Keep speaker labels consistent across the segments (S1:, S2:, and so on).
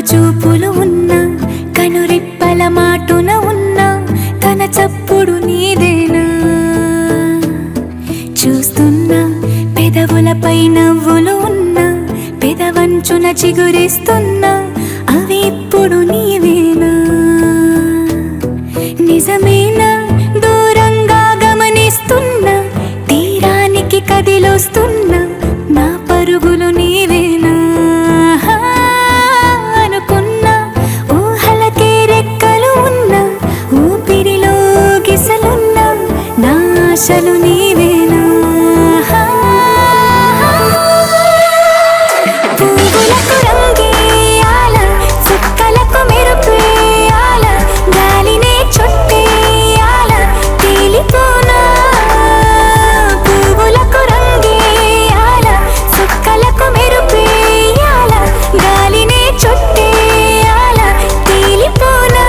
S1: చూపులు ఉన్నా కనురెప్పల మాటున ఉన్నా తన చప్పుడు నీదేనా చూస్తున్నా పెదవులపై నవ్వులు ఉన్నా పెదవంచున చిగురిస్తున్నా అవి ఇప్పుడు నీవేనా నిజమేనా దూరంగా గమనిస్తున్నా తీరానికి కదిలొస్తున్నా నా పరుగులు నీవేనా ఆశలు నీవేనా పువ్వులకు రంగేయాల చుక్కలకు మెరుపేయాల గాలినే చుట్టేయాల తేలిపోనా పువ్వులకు రంగేయాల చుక్కలకు మెరుపేయాల గాలినే చుట్టేయాల తేలిపోనా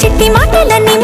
S1: చిట్టి మాటలన్నీ